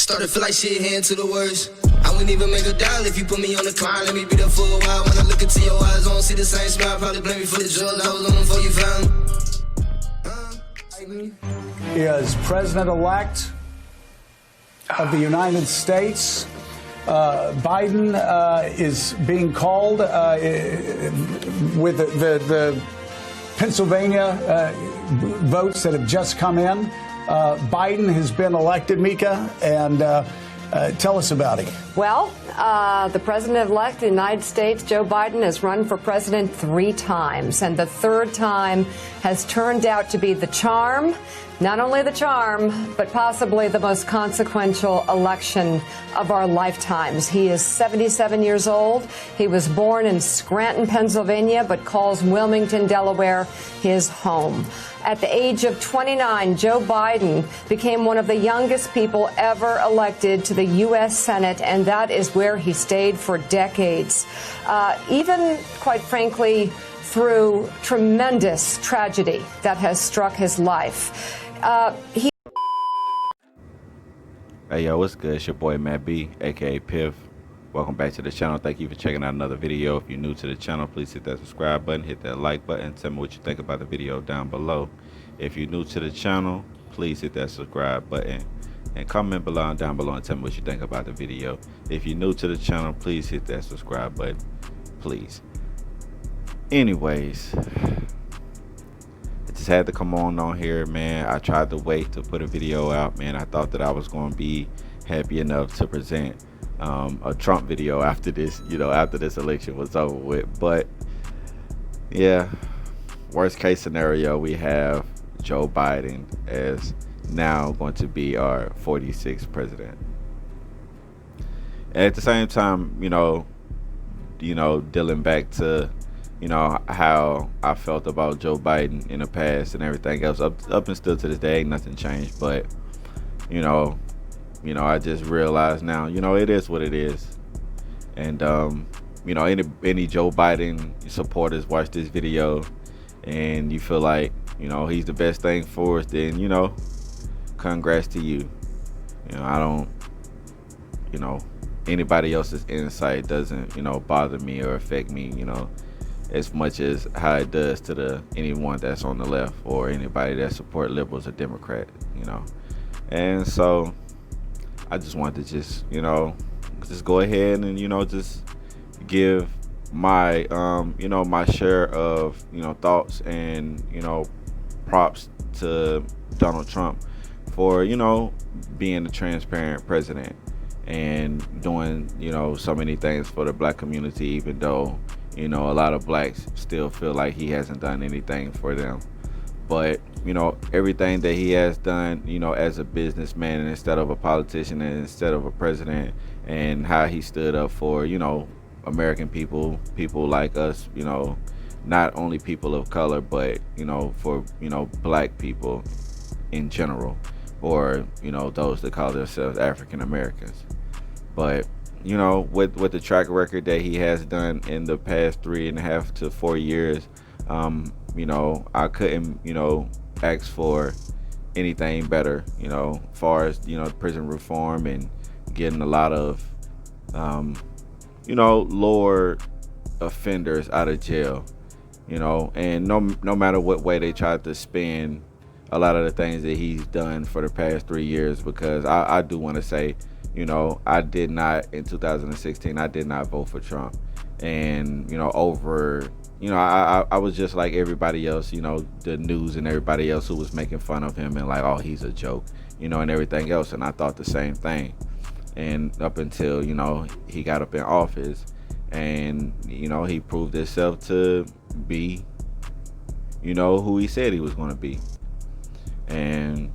Started to feel like shit heading to the worst. I wouldn't even make a dial if you put me on the climb. Let me be there for a while. When I look into your eyes, I don't see the same smile. Probably blame me for the drugs I was on before you found me. Is President-elect of the United States. Biden is being called with the Pennsylvania votes that have just come in. Biden has been elected, Mika, and tell us about him. Well, the president-elect of the United States, Joe Biden, has run for president 3 times, and the 3rd time has turned out to be the charm. Not only the charm, but possibly the most consequential election of our lifetimes. He is 77 years old. He was born in Scranton, Pennsylvania, but calls Wilmington, Delaware, his home. At the age of 29, Joe Biden became one of the youngest people ever elected to the U.S. Senate, and that is where he stayed for decades. Even, quite frankly, through tremendous tragedy that has struck his life. Hey yo, what's good? It's your boy Matt B, aka PiFF. Welcome back to the channel. Thank you for checking out another video. If you're new to the channel, please hit that subscribe button, hit that like button, tell me what you think about the video down below. If you're new to the channel, please hit that subscribe button and comment below and down below and tell me what you think about the video. If you're new to the channel, please hit that subscribe button, please. Anyways, just had to come on here, man. I tried to wait to put a video out, man. I thought that I was going to be happy enough to present a Trump video after this, after this election was over with. But yeah, worst case scenario, we have Joe Biden as now going to be our 46th president. And at the same time, dealing back to how I felt about Joe Biden in the past and everything else, up and still to this day, ain't nothing changed. But I just realized now, it is what it is. And any Joe Biden supporters watch this video and you feel like he's the best thing for us, then congrats to you. I don't anybody else's insight doesn't bother me or affect me as much as how it does to anyone that's on the left or anybody that support liberals or Democrat, And so I just wanted to just go ahead and just give my my share of thoughts and props to Donald Trump for being a transparent president and doing so many things for the black community, even though a lot of blacks still feel like he hasn't done anything for them. But everything that he has done as a businessman and instead of a politician and instead of a president, and how he stood up for American people like us, not only people of color, but for black people in general, or those that call themselves African Americans. But with the track record that he has done in the past 3.5 to 4 years, I couldn't ask for anything better as far as prison reform and getting a lot of lower offenders out of jail, and no matter what way they tried to spin a lot of the things that he's done for the past 3 years, because I do want to say I did not, in 2016, I did not vote for Trump. And, I was just like everybody else, the news and everybody else who was making fun of him and like, oh, he's a joke, and everything else. And I thought the same thing. And up until, he got up in office and, he proved himself to be, who he said he was going to be. And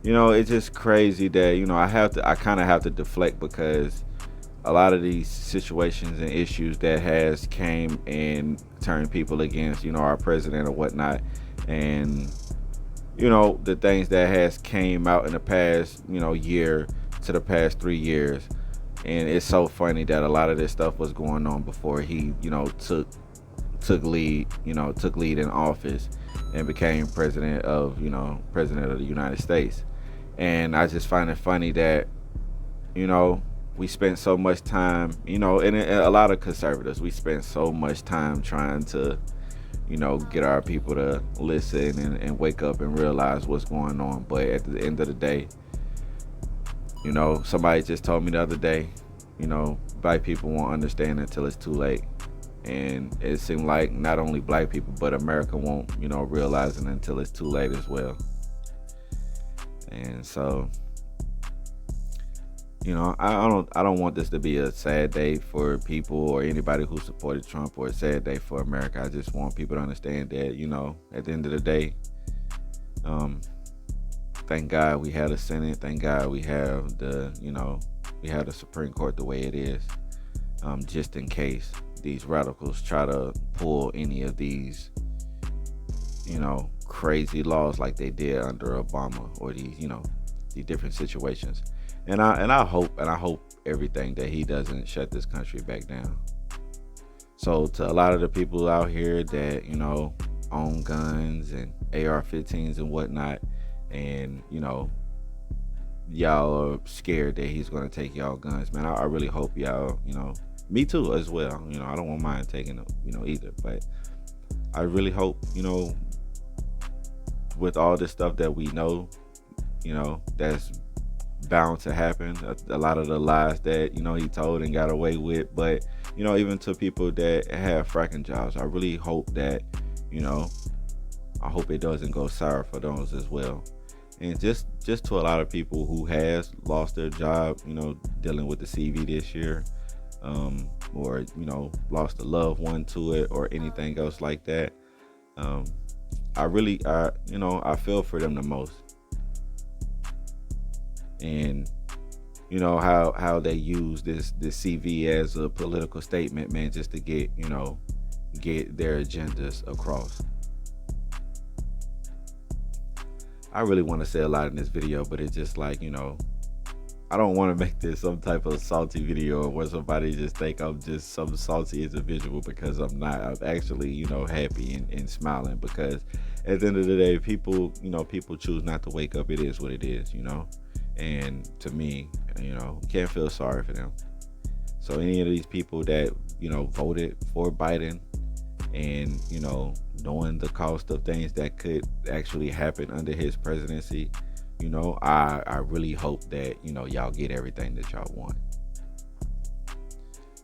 it's just crazy that I kind of have to deflect, because a lot of these situations and issues that has came and turned people against our president or whatnot, and the things that has came out in the past year to the past 3 years. And it's so funny that a lot of this stuff was going on before he took lead in office and became president of the United States. And I just find it funny that you know, we spent so much time, you know, and a lot of conservatives, we spent so much time trying to, you know, get our people to listen and wake up and realize what's going on. But at the end of the day, you know, somebody just told me the other day, you know, black people won't understand until it's too late. And it seemed like not only black people, but America won't, you know, realize it until it's too late as well. And so, you know, I don't want this to be a sad day for people or anybody who supported Trump, or a sad day for America. I just want people to understand that, you know, at the end of the day, thank God we had a Senate. Thank God we have we have the Supreme Court the way it is, just in case these radicals try to pull any of these, you know, crazy laws like they did under Obama, or these, you know, these different situations. And I hope everything that he doesn't shut this country back down. So to a lot of the people out here that, you know, own guns and AR-15s and whatnot, and, you know, y'all are scared that he's going to take y'all guns, man, I really hope y'all, you know, me too as well, you know, I don't mind taking them, you know, either, but I really hope, you know, with all this stuff that we know, you know, that's bound to happen, a lot of the lies that, you know, he told and got away with, but, you know, even to people that have fracking jobs, I really hope that, you know, I hope it doesn't go sour for those as well. And just to a lot of people who has lost their job, you know, dealing with the CV this year, or, you know, lost a loved one to it or anything else like that, I you know, I feel for them the most. And, you know, how they use this CV as a political statement, man, just to get, you know, get their agendas across. I really want to say a lot in this video, but it's just like, you know, I don't want to make this some type of salty video where somebody just think I'm just some salty individual, because I'm not. I'm actually, you know, happy and smiling, because at the end of the day, people, you know, people choose not to wake up. It is what it is, you know. And to me, you know, can't feel sorry for them. So any of these people that, you know, voted for Biden, and, you know, knowing the cost of things that could actually happen under his presidency, you know, I really hope that, you know, y'all get everything that y'all want.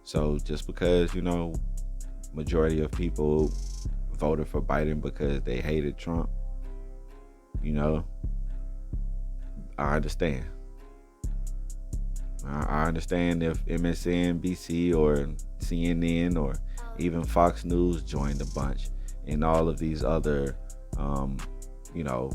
So just because, you know, majority of people voted for Biden because they hated Trump, you know, I understand. I understand if MSNBC or CNN or even Fox News joined the bunch, and all of these other, you know,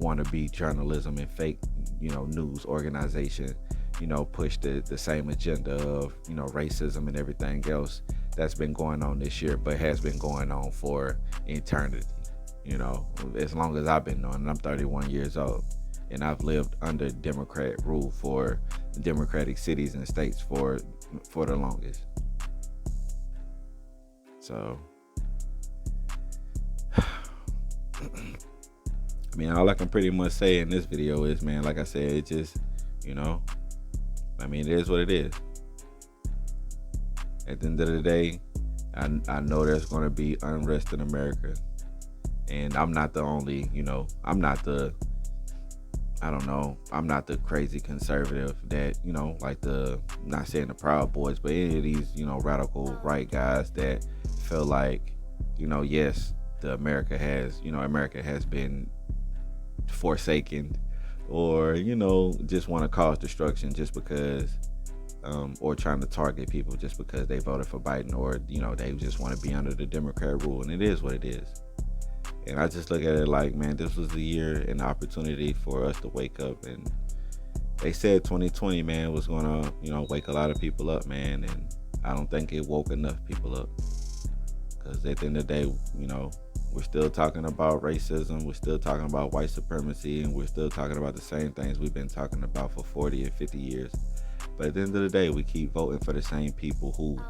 wannabe journalism and fake, you know, news organization, you know, push the same agenda of, you know, racism and everything else that's been going on this year, but has been going on for eternity, you know, as long as I've been knowing. I'm 31 years old, and I've lived under Democrat rule for Democratic cities and states for the longest. So, I mean, all I can pretty much say in this video is, man, like I said, it just, you know, I mean, it is what it is. At the end of the day, I know there's going to be unrest in America, and I'm not the only, you know, I'm not the crazy conservative that, you know, like not saying the Proud Boys, but any of these, you know, radical right guys that feel like, you know, yes, America has been forsaken, or, you know, just want to cause destruction just because, or trying to target people just because they voted for Biden, or, you know, they just want to be under the Democrat rule. And it is what it is. And I just look at it like, man, this was the year and the opportunity for us to wake up. And they said 2020, man, was going to, you know, wake a lot of people up, man. And I don't think it woke enough people up. Because at the end of the day, you know, we're still talking about racism. We're still talking about white supremacy. And we're still talking about the same things we've been talking about for 40 and 50 years. But at the end of the day, we keep voting for the same people who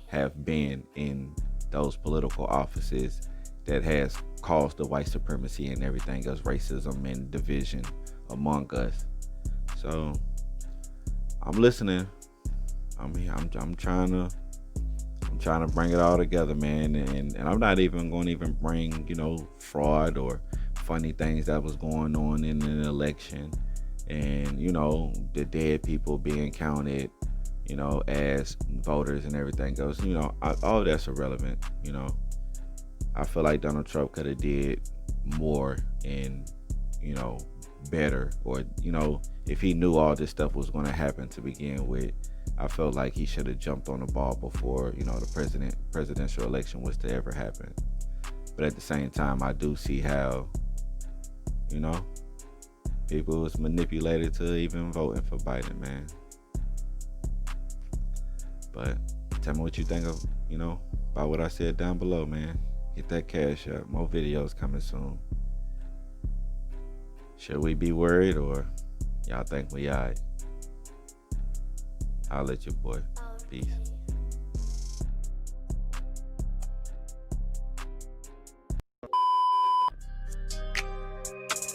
have been in those political offices that has caused the white supremacy and everything else, racism and division among us. So I'm listening. I'm trying to bring it all together, man. And I'm not even going to even bring, you know, fraud or funny things that was going on in an election, and, you know, the dead people being counted, you know, as voters and everything else. You know, all that's irrelevant. You know, I feel like Donald Trump could have did more and, you know, better, or, you know, if he knew all this stuff was going to happen to begin with, I felt like he should have jumped on the ball before, you know, the presidential election was to ever happen. But at the same time, I do see how, you know, people was manipulated to even voting for Biden, man. But tell me what you think of, you know, about what I said down below, man. Get that cash up. More videos coming soon. Should we be worried, or y'all think we alright? I'll let your boy. Peace.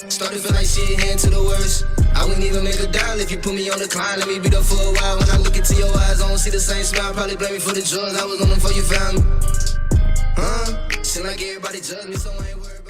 Started feel like shit, heading to the worst. I wouldn't even make a dial if you put me on the climb. Let me beat up for a while. When I look into your eyes, I don't see the same smile. Probably blame me for the drugs. I was on them before you found me. Seem like everybody judged me, so I ain't worried.